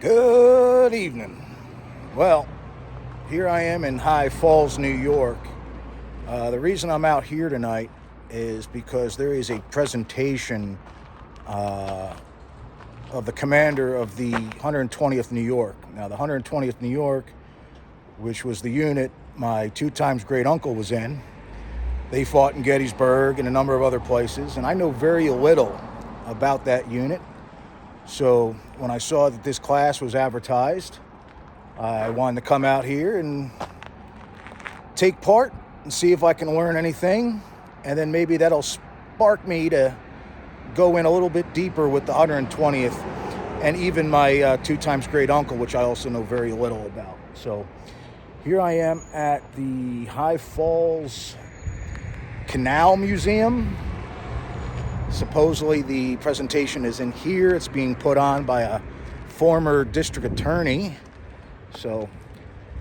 Good evening. Well, here I am in High Falls, New York. The reason I'm out here tonight is because there is a presentation of the commander of the 120th New York. Now, the 120th New York, which was the unit my two times great uncle was in, they fought in Gettysburg and a number of other places, and I know very little about that unit. So when I saw that this class was advertised, I wanted to come out here and take part and see if I can learn anything, and then maybe that'll spark me to go in a little bit deeper with the 120th and even my two times great uncle, which I also know very little about. So here I am at the High Falls Canal Museum. Supposedly the presentation is in here. It's being put on by a former district attorney. So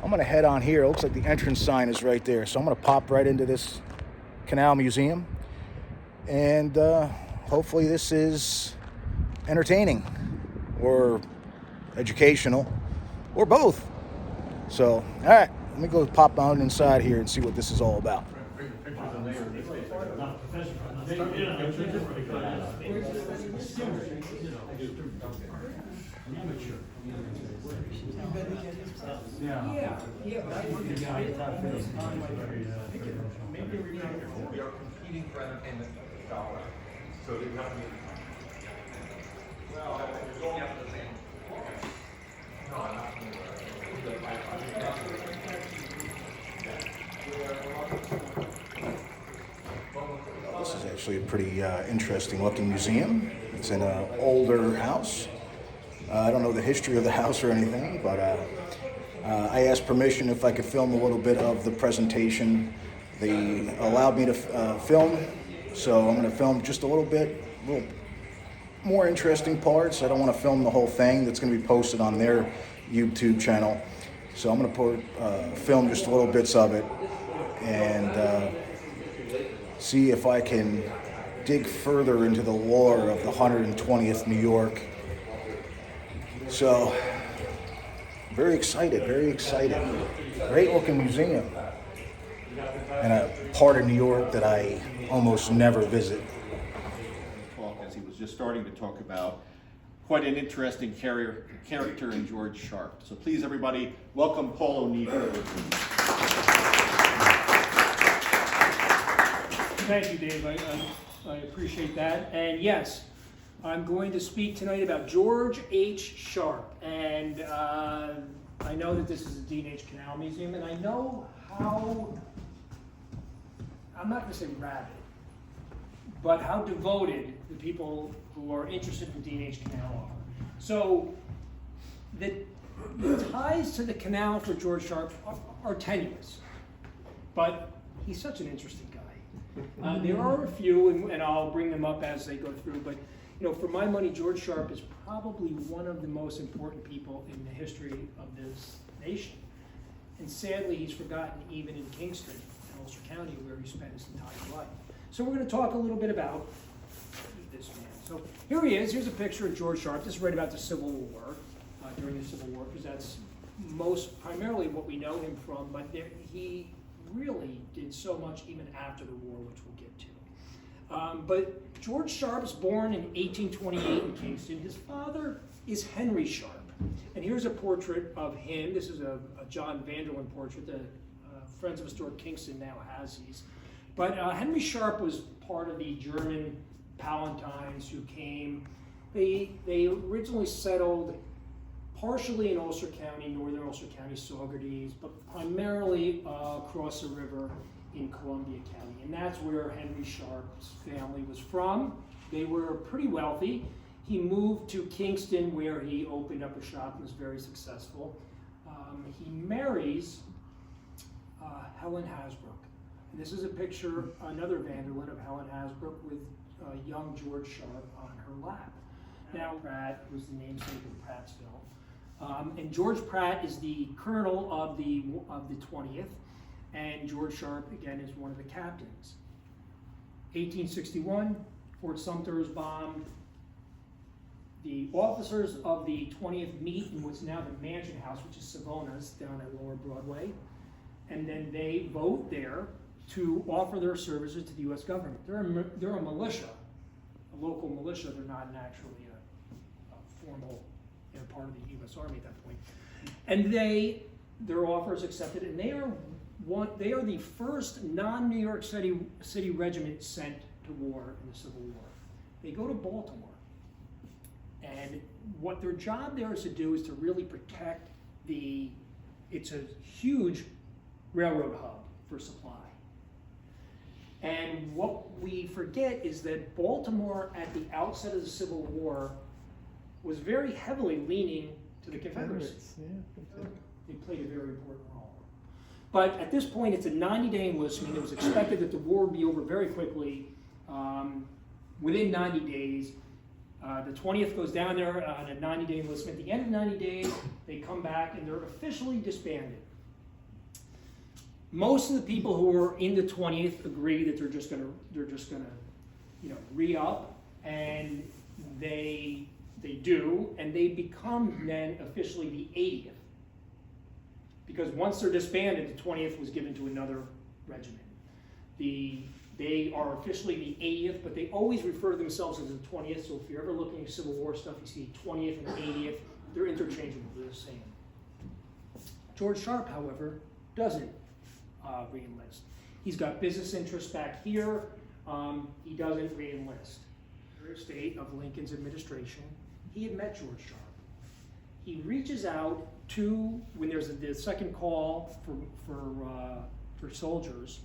I'm going to head on here. It looks like the entrance sign is right there. So I'm going to pop right into this Canal Museum. And hopefully this is entertaining or educational or both. So, all right, let me go pop on inside here and see what this is all about. We are competing for entertainment dollars. So you have to be. Well, you're going after the same. No, I'm not. This is actually a pretty interesting looking museum. It's in an older house. I don't know the history of the house or anything, but I asked permission if I could film a little bit of the presentation. They allowed me to film, so I'm going to film just a little more interesting parts. I don't want to film the whole thing. That's going to be posted on their YouTube channel. So I'm going to film just a little bits of it and see if I can dig further into the lore of the 120th New York. So, very excited. Great looking museum. And a part of New York that I almost never visit. Talk, as he was just starting to talk about quite an interesting character in George Sharpe. So please, everybody, welcome Paul O'Neill. Thank you, Dave. I appreciate that. And yes, I'm going to speak tonight about George H. Sharpe. And I know that this is the D&H Canal Museum, and I know how, I'm not going to say rabid, but how devoted the people who are interested in D&H Canal are. So the ties to the canal for George Sharpe are tenuous, but he's such an interesting guy. There are a few, and I'll bring them up as they go through, but you know, for my money, George Sharpe is probably one of the most important people in the history of this nation. And sadly, he's forgotten even in Kingston, in Ulster County, where he spent his entire life. So we're going to talk a little bit about this man. So here he is. Here's a picture of George Sharpe. This is right about the Civil War, during the Civil War, because that's primarily what we know him from, but he really did so much even after the war, which we'll get to. But George Sharpe was born in 1828 in Kingston. His father is Henry Sharpe. And here's a portrait of him. This is a John Vanderlyn portrait. The Friends of Historic Kingston now has these. But Henry Sharpe was part of the German Palatines who came. They originally settled partially in Ulster County, northern Ulster County, Saugerties, but primarily across the river in Columbia County. And that's where Henry Sharpe's family was from. They were pretty wealthy. He moved to Kingston, where he opened up a shop and was very successful. He marries Helen Hasbrook. And this is a picture, another Vanderlyn, of Helen Hasbrook with young George Sharpe on her lap. Now, Pratt was the namesake of Prattsville. And George Pratt is the colonel of the 20th, and George Sharpe, again, is one of the captains. 1861, Fort Sumter is bombed. the officers of the 20th meet in what's now the Mansion House, which is Savona's down at Lower Broadway, and then they vote there to offer their services to the U.S. government. They're a militia, a local militia. They're not actually a formal part of the U.S. Army at that point. And their offer is accepted, and they are the first non-New York City regiment sent to war in the Civil War. They go to Baltimore, and what their job there is to do is to really protect it's a huge railroad hub for supply. And what we forget is that Baltimore, at the outset of the Civil War, was very heavily leaning to the Confederacy. They played a very important role. But at this point, it's a 90-day enlistment. It was expected that the war would be over very quickly. Within 90 days, the 20th goes down there on a 90-day enlistment. At the end of 90 days, they come back and they're officially disbanded. Most of the people who are in the 20th agree that they're just gonna re-up, and they do, and they become then officially the 80th. Because once they're disbanded, the 20th was given to another regiment. They are officially the 80th, but they always refer to themselves as the 20th, so if you're ever looking at Civil War stuff, you see 20th and 80th, they're interchangeable, they're the same. George Sharpe, however, doesn't re-enlist. He's got business interests back here. He doesn't re-enlist. First state of Lincoln's administration, he had met George Sharpe. He reaches out to, when there's the second call for soldiers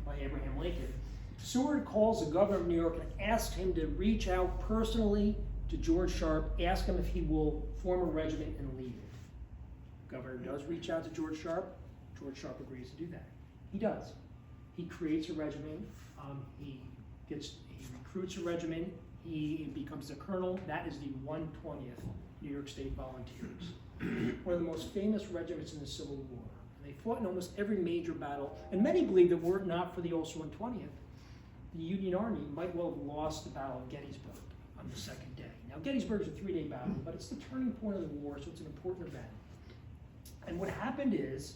by Abraham Lincoln, Seward calls the governor of New York and asks him to reach out personally to George Sharpe, ask him if he will form a regiment and lead it. The governor does reach out to George Sharpe. George Sharpe agrees to do that. He does. He creates a regiment. He recruits a regiment. He becomes a colonel. That is the 120th New York State Volunteers, one of the most famous regiments in the Civil War. And they fought in almost every major battle. And many believe that were it not for the Ulster 120th, the Union Army might well have lost the Battle of Gettysburg on the second day. Now, Gettysburg is a 3-day battle, but it's the turning point of the war, so it's an important event. And what happened is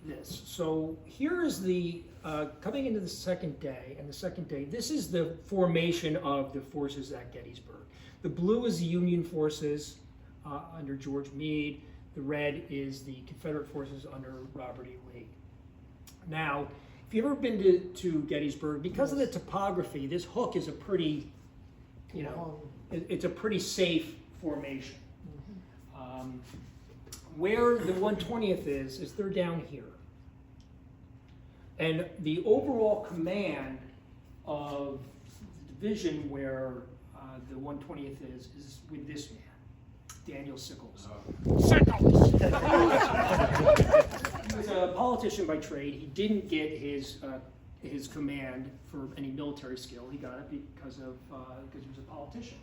this. So here is the, coming into the second day, and the second day, this is the formation of the forces at Gettysburg. The blue is the Union forces under George Meade. The red is the Confederate forces under Robert E. Lee. Now, if you've ever been to Gettysburg, because of the topography, this hook is a pretty, it's a pretty safe formation. Where the 120th is they're down here. And the overall command of the division where the 120th is with this man, Daniel Sickles. Sickles! He was a politician by trade. He didn't get his command for any military skill. He got it because he was a politician.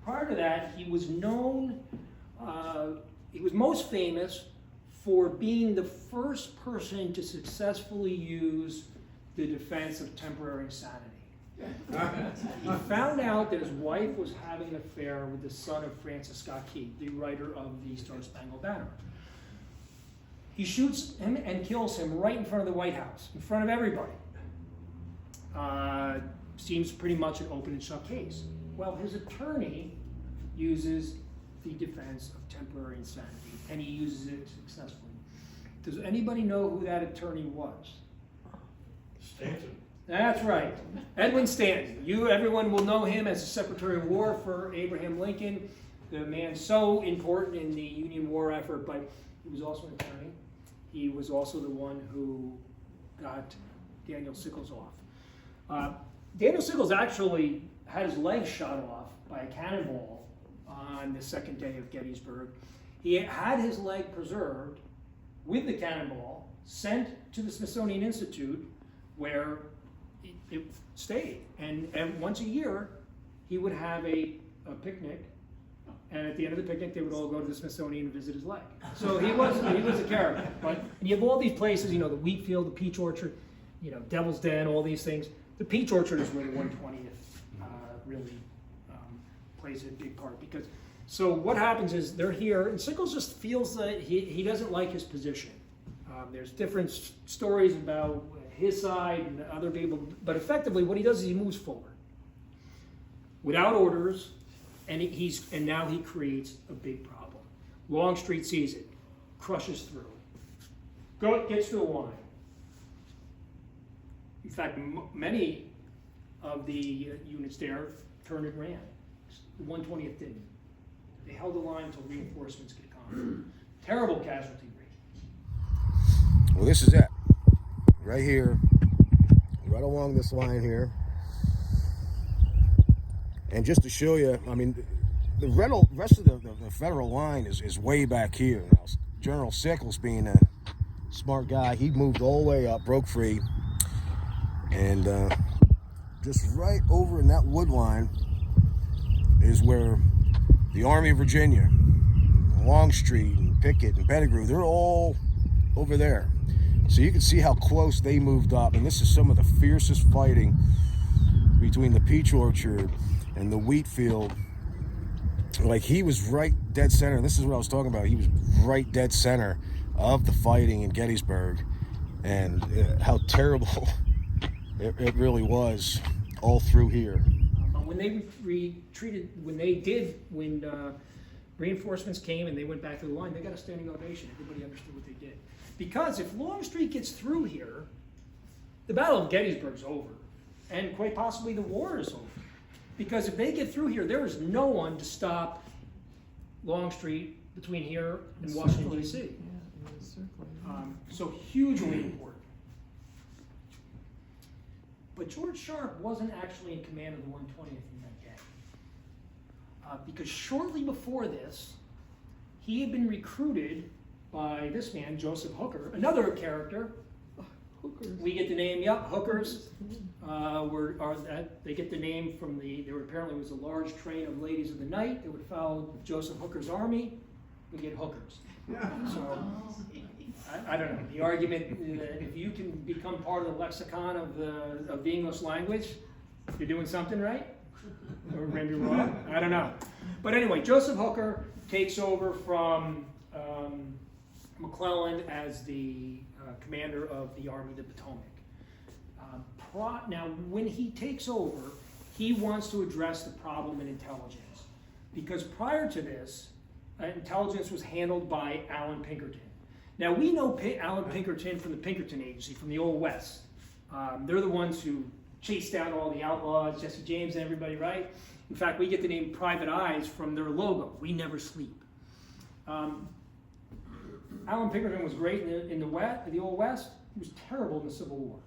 Prior to that, he was known, he was most famous for being the first person to successfully use the defense of temporary insanity. He found out that his wife was having an affair with the son of Francis Scott Key, the writer of the Star-Spangled Banner. He shoots him and kills him right in front of the White House, in front of everybody. Seems pretty much an open and shut case. Well, his attorney uses the defense of temporary insanity, and he uses it successfully. Does anybody know who that attorney was? Stanton. That's right, Edwin Stanton. Everyone will know him as the Secretary of War for Abraham Lincoln, the man so important in the Union War effort, but he was also an attorney. He was also the one who got Daniel Sickles off. Daniel Sickles actually had his leg shot off by a cannonball on the second day of Gettysburg. He had his leg preserved with the cannonball, sent to the Smithsonian Institute, where it stayed. And once a year, he would have a picnic, and at the end of the picnic, they would all go to the Smithsonian and visit his leg. So he was a character. But you have all these places, the wheat field, the peach orchard, Devil's Den, all these things. The peach orchard is where the 120th really plays a big part because. So what happens is they're here, and Sickles just feels that he doesn't like his position. There's different stories about his side and other people, but effectively what he does is he moves forward without orders, and now he creates a big problem. Longstreet sees it, crushes through, gets to the line. In fact, many of the units there turned and ran. The 120th didn't. They held the line until reinforcements could come. Terrible casualty rate. Well, this is it. Right here. Right along this line here. And just to show you, I mean, the rest of the federal line is way back here. Now, General Sickles, being a smart guy, he moved all the way up, broke free. And just right over in that wood line is where the Army of Virginia, Longstreet, and Pickett, and Pettigrew, they're all over there. So you can see how close they moved up. And this is some of the fiercest fighting between the peach orchard and the wheat field. Like, he was right dead center. And this is what I was talking about. He was right dead center of the fighting in Gettysburg. And how terrible it really was all through here. When they retreated, when reinforcements came and they went back to the line, they got a standing ovation. Everybody understood what they did. Because if Longstreet gets through here, the Battle of Gettysburg's over. And quite possibly the war is over. Because if they get through here, there is no one to stop Longstreet between here and Washington, D.C. So hugely important. But George Sharpe wasn't actually in command of the 120th in that day. Because shortly before this, he had been recruited by this man, Joseph Hooker, another character. Hookers. We get the name, hookers. They get the name from there apparently was a large train of ladies of the night that would follow Joseph Hooker's army. We get hookers. So, I don't know. The argument that if you can become part of the lexicon of the English language, you're doing something right, or maybe wrong. I don't know. But anyway, Joseph Hooker takes over from McClellan as the commander of the Army of the Potomac. Now, when he takes over, he wants to address the problem in intelligence, because prior to this, intelligence was handled by Alan Pinkerton. Now, we know Alan Pinkerton from the Pinkerton Agency, from the Old West. They're the ones who chased down all the outlaws, Jesse James and everybody, right? In fact, we get the name Private Eyes from their logo, We Never Sleep. Alan Pinkerton was great in the Old West. He was terrible in the Civil War.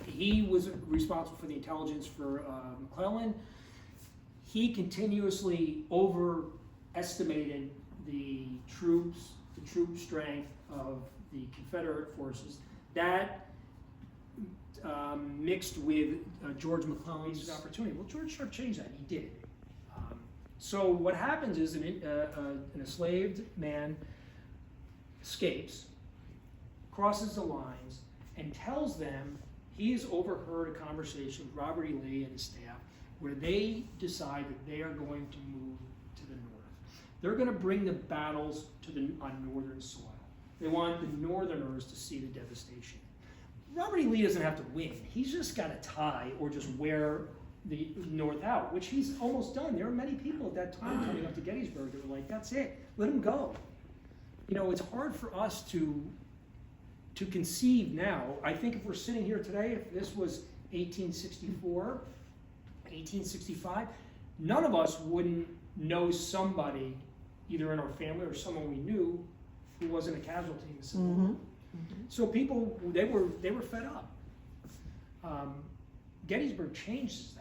He was responsible for the intelligence for McClellan. He continuously overestimated the troop strength of the Confederate forces. That mixed with George McClellan's opportunity. Well, George Sharpe changed that. He did. So what happens is an enslaved man escapes, crosses the lines, and tells them he's overheard a conversation with Robert E. Lee and his staff where they decide that they are going to move to the north. They're going to bring the battles on northern soil. They want the northerners to see the devastation. Robert E. Lee doesn't have to win. He's just got to tie or just wear the North out, which he's almost done. There were many people at that time coming up to Gettysburg that were like, that's it, let him go. You know, it's hard for us to conceive now. I think if we're sitting here today, if this was 1864, 1865, none of us wouldn't know somebody, either in our family or someone we knew, who wasn't a casualty in the Civil War. So people, they were fed up. Gettysburg changes that.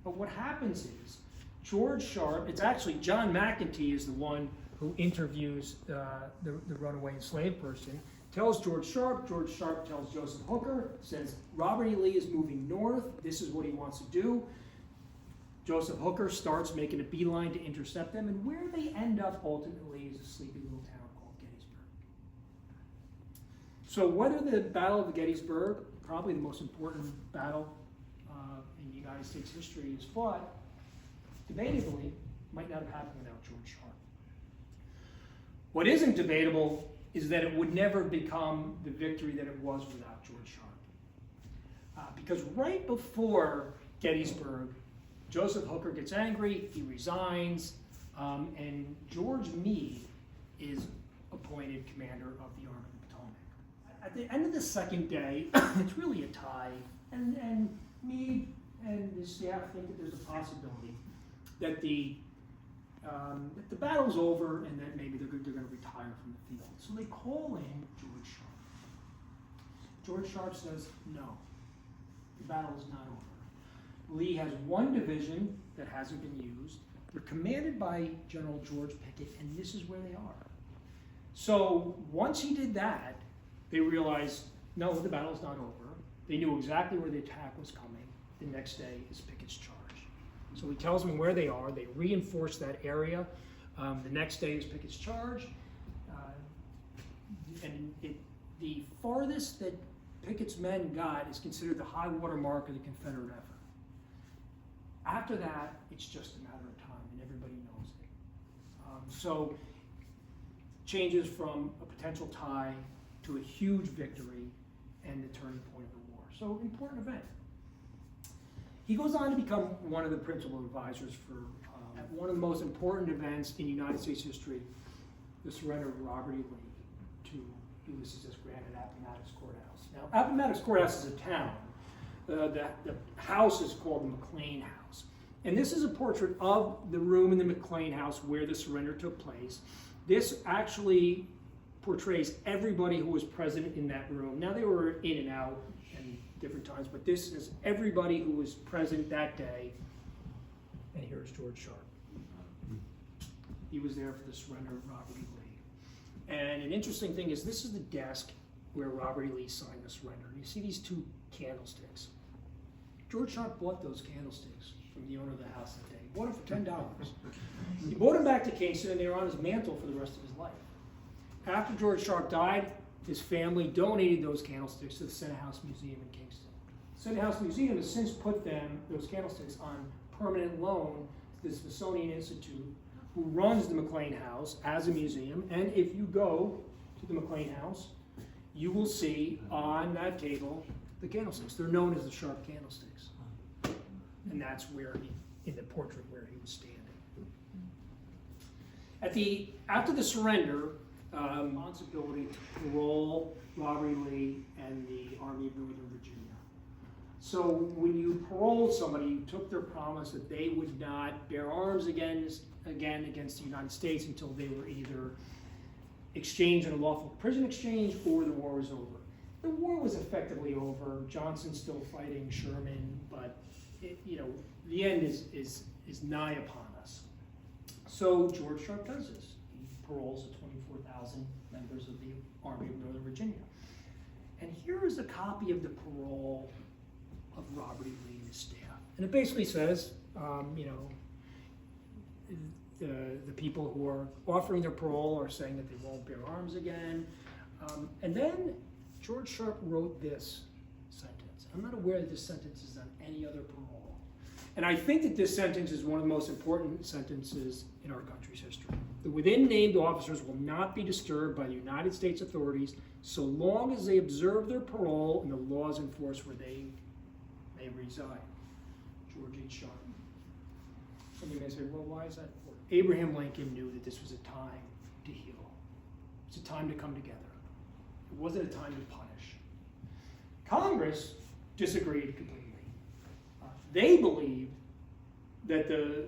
But what happens is, George Sharpe, it's actually John McEntee is the one who interviews the runaway enslaved person, tells George Sharpe tells Joseph Hooker, says Robert E. Lee is moving north, this is what he wants to do. Joseph Hooker starts making a beeline to intercept them, and where they end up ultimately is a sleepy little town called Gettysburg. So whether the Battle of Gettysburg, probably the most important battle in the United States history is fought, debatably, might not have happened without George Sharpe. What isn't debatable is that it would never become the victory that it was without George Sharpe. Because right before Gettysburg, Joseph Hooker gets angry, he resigns, and George Meade is appointed commander of the Army of the Potomac. At the end of the second day, it's really a tie, and Meade and his staff think that there's a possibility that the battle's over and that maybe they're going to retire from the field. So they call in George Sharpe. George Sharpe says, no, the battle is not over. Lee has one division that hasn't been used. They're commanded by General George Pickett, and this is where they are. So once he did that, they realized, no, the battle's not over. They knew exactly where the attack was coming. The next day is Pickett's charge. So he tells them where they are. They reinforce that area. The next day is Pickett's charge. The farthest that Pickett's men got is considered the high water mark of the Confederate effort. After that, it's just a matter of time, and everybody knows it. So changes from a potential tie to a huge victory and the turning point of the war. So important event. He goes on to become one of the principal advisors for one of the most important events in United States history, the surrender of Robert E. Lee to Ulysses S. Grant at Appomattox Courthouse. Now, Appomattox Courthouse is a town. The house is called the McLean House. And this is a portrait of the room in the McLean House where the surrender took place. This actually portrays everybody who was present in that room. Now, they were in and out and different times, but this is everybody who was present that day. And here's George Sharpe. He was there for the surrender of Robert E. Lee. And an interesting thing is this is the desk where Robert E. Lee signed the surrender. You see these two candlesticks. George Sharpe bought those candlesticks from the owner of the house that day. He bought them for $10. He brought them back to Kingston, and they were on his mantle for the rest of his life. After George Sharpe died, his family donated those candlesticks to the Senate House Museum in Kingston. The Senate House Museum has since put those candlesticks on permanent loan to the Smithsonian Institute, who runs the McLean House as a museum. And if you go to the McLean House, you will see on that table the candlesticks. They're known as the Sharpe candlesticks. And that's where in the portrait where he was standing. After the surrender, responsibility to parole Robert E. Lee and the Army of Northern Virginia. So when you paroled somebody, you took their promise that they would not bear arms again against the United States until they were either exchanged in a lawful prison exchange or the war was over. The war was effectively over. Johnson's still fighting Sherman, but the end is nigh upon us. So George Sharpe does this. He paroles the 24,000 members of the Army of Northern Virginia. And here is a copy of the parole of Robert E. Lee and his staff. And it basically says, the people who are offering their parole are saying that they won't bear arms again. And then George Sharpe wrote this sentence. I'm not aware that this sentence is on any other parole. And I think that this sentence is one of the most important sentences in our country's history. The within named officers will not be disturbed by the United States authorities so long as they observe their parole and the laws enforced where they may reside. George H. Sharpe. Some of you may say, well, why is that important? Abraham Lincoln knew that this was a time to heal. It's a time to come together. It wasn't a time to punish. Congress disagreed completely. They believed that the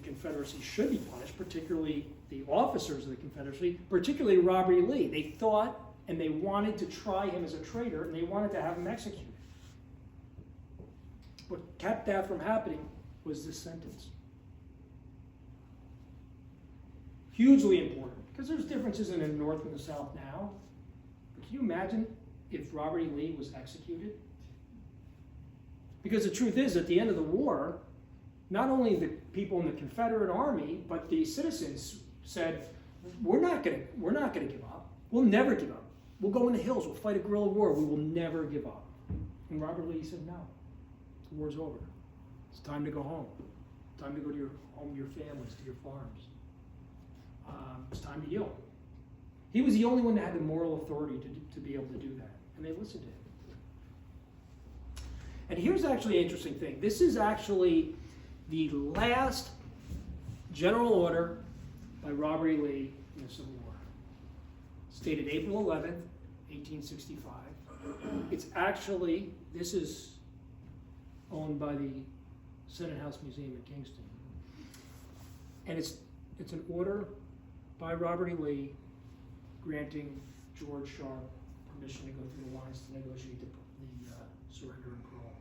Confederacy should be punished, particularly the officers of the Confederacy, particularly Robert E. Lee. They thought and they wanted to try him as a traitor, and they wanted to have him executed. What kept that from happening was this sentence. Hugely important, because there's differences in the North and the South now. But can you imagine if Robert E. Lee was executed? Because the truth is, at the end of the war, not only the people in the Confederate Army, but the citizens said, we're not going to give up. We'll never give up. We'll go in the hills. We'll fight a guerrilla war. We will never give up. And Robert Lee said, no, the war's over. It's time to go home. Time to go to your home, your families, to your farms. It's time to yield. He was the only one that had the moral authority to be able to do that, and they listened to him. And here's actually an interesting thing. This is actually the last general order by Robert E. Lee in the Civil War. Stated April 11th, 1865. It's actually, this is owned by the Senate House Museum in Kingston. And it's an order by Robert E. Lee granting George Sharpe permission to go through the lines to negotiate the surrender and parole.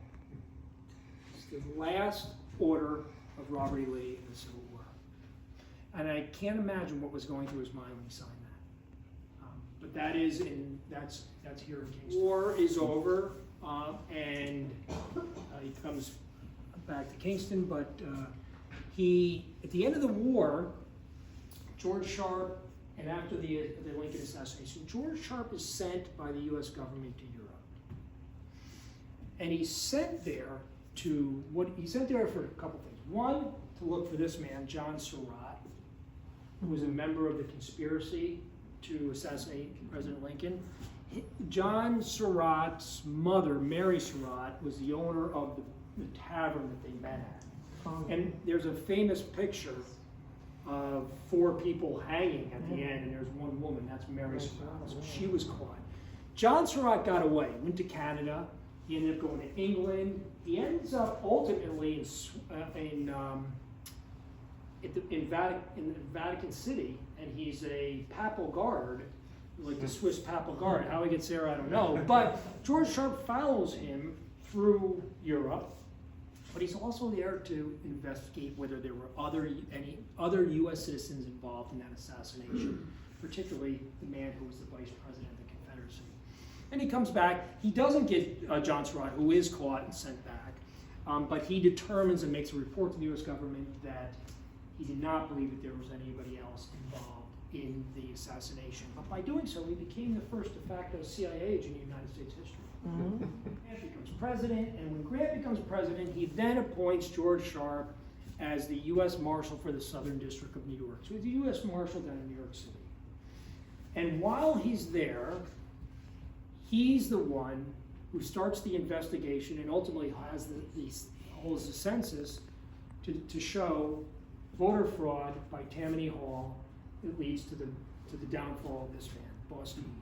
It's the last order of Robert E. Lee in the Civil War. And I can't imagine what was going through his mind when he signed that. But that is that's here in Kingston. War is over, and he comes back to Kingston, but at the end of the war, George Sharpe, and after the Lincoln assassination, George Sharpe is sent by the U.S. government to Europe. And he's sent there for a couple things. One, to look for this man, John Surratt, who was a member of the conspiracy to assassinate President Lincoln. John Surratt's mother, Mary Surratt, was the owner of the tavern that they met at. And there's a famous picture of 4 people hanging at the end, and there's one woman, that's Mary Surratt. So she was caught. John Surratt got away, went to Canada. He ended up going to England. He ends up ultimately in Vatican City, and he's a papal guard, like the Swiss papal guard. How he gets there, I don't know. But George Sharpe follows him through Europe, but he's also there to investigate whether there were any other U.S. citizens involved in that assassination, particularly the man who was the vice president of the Confederacy. And he comes back. He doesn't get John Surratt, who is caught and sent back, but he determines and makes a report to the U.S. government that he did not believe that there was anybody else involved in the assassination. But by doing so, he became the first de facto CIA agent in United States history. Grant becomes president, and when Grant becomes president, he then appoints George Sharpe as the U.S. Marshal for the Southern District of New York. So he's the U.S. Marshal down in New York City. And while he's there, he's the one who starts the investigation and ultimately holds the census to show voter fraud by Tammany Hall that leads to the downfall of this man, Boston Meade.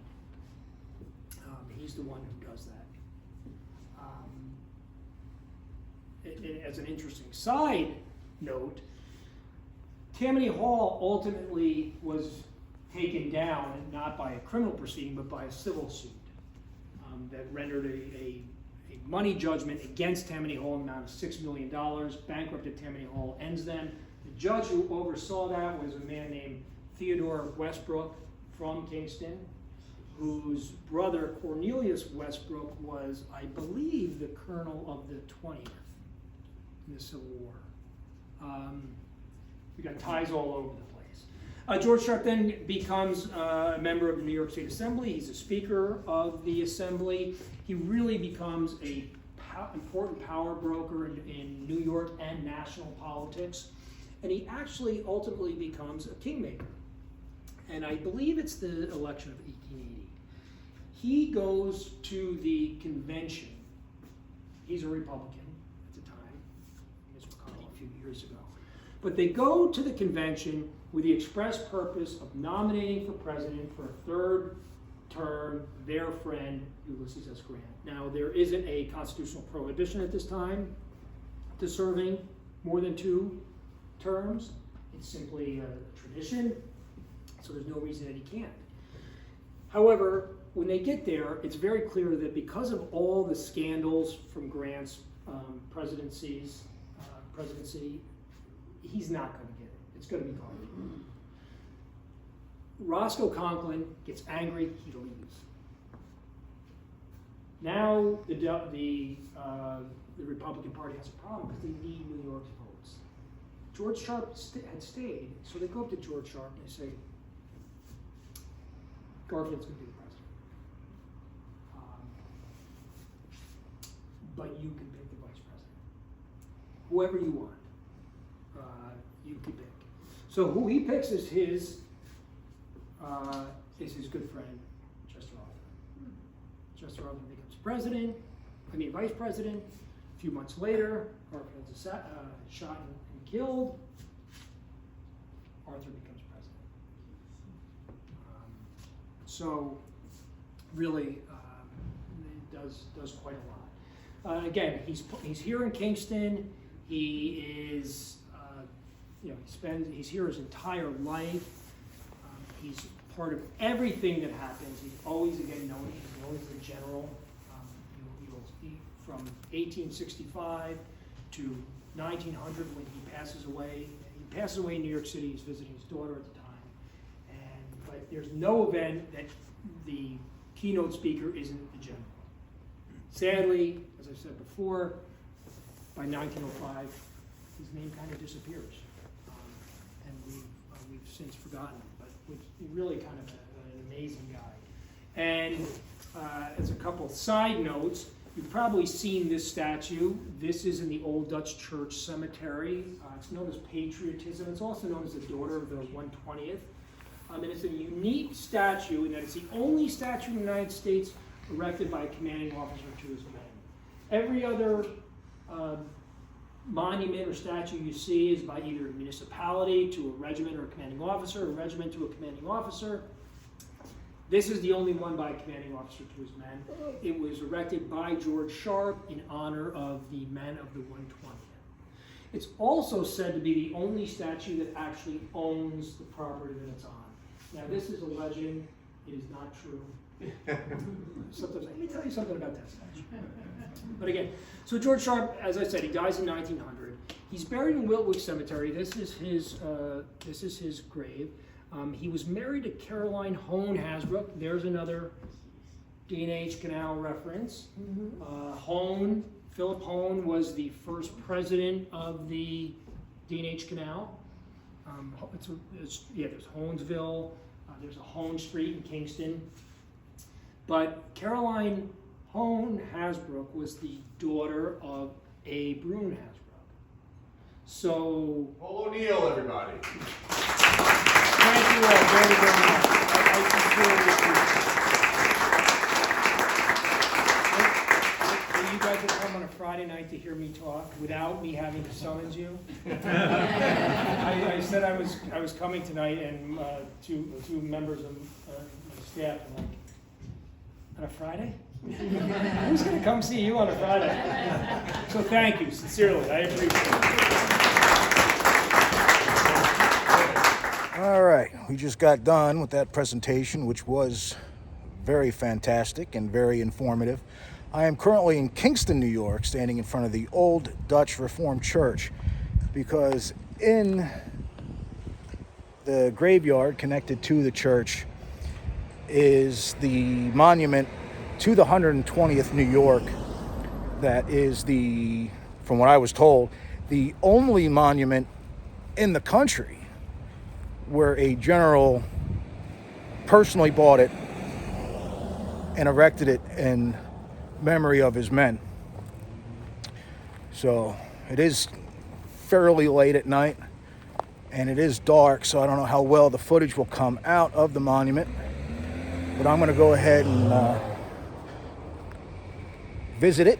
He's the one who does that. As an interesting side note, Tammany Hall ultimately was taken down not by a criminal proceeding but by a civil suit that rendered a money judgment against Tammany Hall in the amount of $6 million, bankrupted Tammany Hall, ends them. The judge who oversaw that was a man named Theodore Westbrook from Kingston, whose brother Cornelius Westbrook was, I believe, the colonel of the 20th in the Civil War. We got ties all over the place. George Sharpe then becomes a member of the New York State Assembly. He's a speaker of the Assembly. He really becomes an important power broker in New York and national politics. And he actually ultimately becomes a kingmaker. And I believe it's the election of 1880. He goes to the convention. He's a Republican at the time, Mitch McConnell a few years ago. But they go to the convention with the express purpose of nominating for president for a third term their friend Ulysses S. Grant. Now, there isn't a constitutional prohibition at this time to serving more than 2 terms. It's simply a tradition, so there's no reason that he can't. However, when they get there, it's very clear that because of all the scandals from Grant's presidency, he's not going to get it. It's going to be Garfield. Roscoe Conklin gets angry, he leaves. Now the Republican Party has a problem because they need New York's votes. George Sharpe had stayed, so they go up to George Sharpe and they say, Garfield's going to be the president. But you can pick the vice president. whoever you want. You can pick. So who he picks is his good friend, Chester Arthur. Chester Arthur becomes vice president. A few months later, Arthur is shot and killed. Arthur becomes president. So really, it does quite a lot. Again, he's here in Kingston. He is, he's here his entire life. He's part of everything that happens. He's always, again, known as the general. From 1865 to 1900 when he passes away. He passes away in New York City. He's visiting his daughter at the time. But there's no event that the keynote speaker isn't the general. Sadly, as I said before, by 1905, his name kind of disappears. And we've since forgotten him, but he's really kind of an amazing guy. And as a couple side notes, you've probably seen this statue. This is in the Old Dutch Church Cemetery. It's known as patriotism. It's also known as the daughter of the 120th. And it's a unique statue in that it's the only statue in the United States erected by a commanding officer to his men. Every other monument or statue you see is by either a municipality to a regiment or a commanding officer, a regiment to a commanding officer. This is the only one by a commanding officer to his men. It was erected by George Sharpe in honor of the men of the 120th. It's also said to be the only statue that actually owns the property that it's on. Now, this is a legend. It is not true. Sometimes, let me tell you something about that statue. But again, so George Sharpe, as I said, he dies in 1900. He's buried in Wiltwyck Cemetery. This is his grave. He was married to Caroline Hone Hasbrook. There's another D&H Canal reference. Philip Hone was the first president of the D&H Canal. There's Honesville. There's a Hone Street in Kingston. But Caroline Hone Hasbrook was the daughter of A. Brune Hasbrook. So... Paul O'Neill, everybody. Thank you all very, very much. I sincerely appreciate it. You guys will come on a Friday night to hear me talk without me having to summons you. I said I was coming tonight, and two members of my staff were like, on a Friday? Who's going to come see you on a Friday? So thank you, sincerely. I appreciate it. All right, we just got done with that presentation, which was very fantastic and very informative. I am currently in Kingston, New York, standing in front of the Old Dutch Reformed Church, because in the graveyard connected to the church is the monument to the 120th New York that is from what I was told, the only monument in the country where a general personally bought it and erected it in memory of his men. So it is fairly late at night and it is dark, so I don't know how well the footage will come out of the monument, but I'm going to go ahead and visit it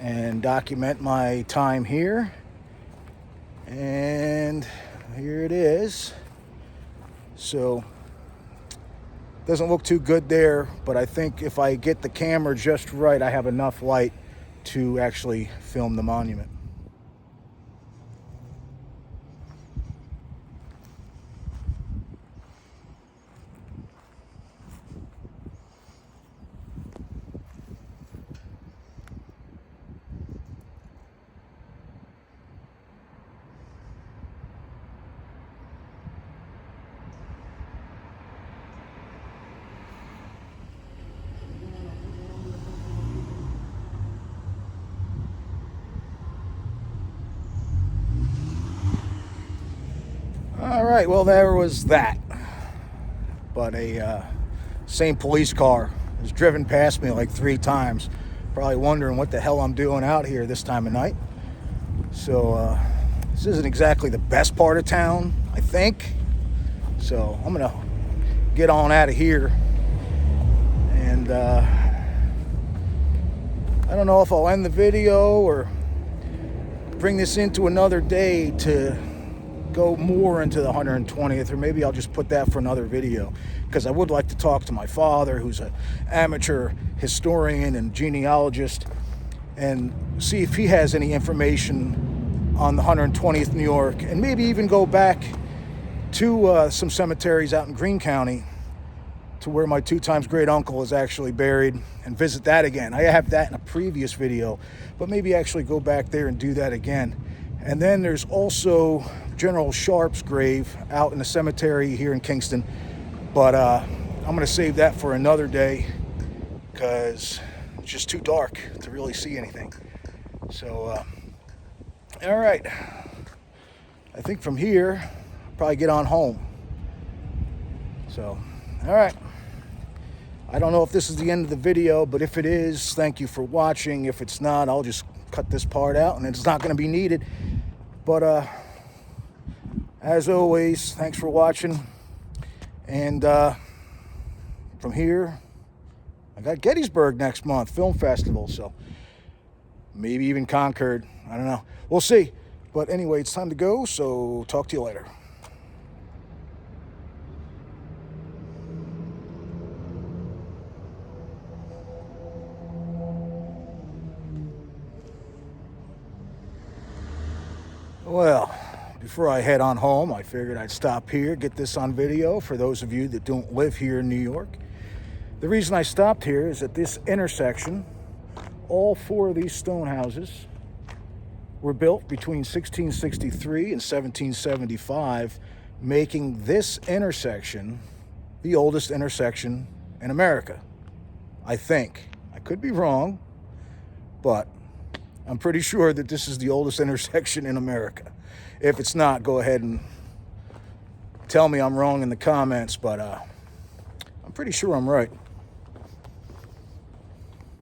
and document my time here. And here it is. So doesn't look too good there, but I think if I get the camera just right, I have enough light to actually film the monument. All right, well, there was that. But a same police car has driven past me like 3 times Probably wondering what the hell I'm doing out here this time of night. So this isn't exactly the best part of town, I think. So I'm gonna get on out of here. And I don't know if I'll end the video or bring this into another day to go more into the 120th, or maybe I'll just put that for another video, because I would like to talk to my father, who's an amateur historian and genealogist, and see if he has any information on the 120th New York, and maybe even go back to some cemeteries out in Greene County to where my 2 times great uncle is actually buried, and visit that again. I have that in a previous video, but maybe actually go back there and do that again. And then there's also General Sharpe's grave out in the cemetery here in Kingston, but I'm gonna save that for another day because it's just too dark to really see anything. So all right, I think from here I'll probably get on home. So all right, I don't know if this is the end of the video, but if it is, thank you for watching. If it's not, I'll just cut this part out and it's not going to be needed. But as always, thanks for watching. And from here, I got Gettysburg next month, film festival, so maybe even Concord. I don't know. We'll see. But anyway, it's time to go, so talk to you later. Well, before I head on home, I figured I'd stop here, get this on video for those of you that don't live here in New York. The reason I stopped here is at this intersection, all 4 of these stone houses were built between 1663 and 1775, making this intersection the oldest intersection in America. I think. I could be wrong, but I'm pretty sure that this is the oldest intersection in America. If it's not, go ahead and tell me I'm wrong in the comments, but I'm pretty sure I'm right.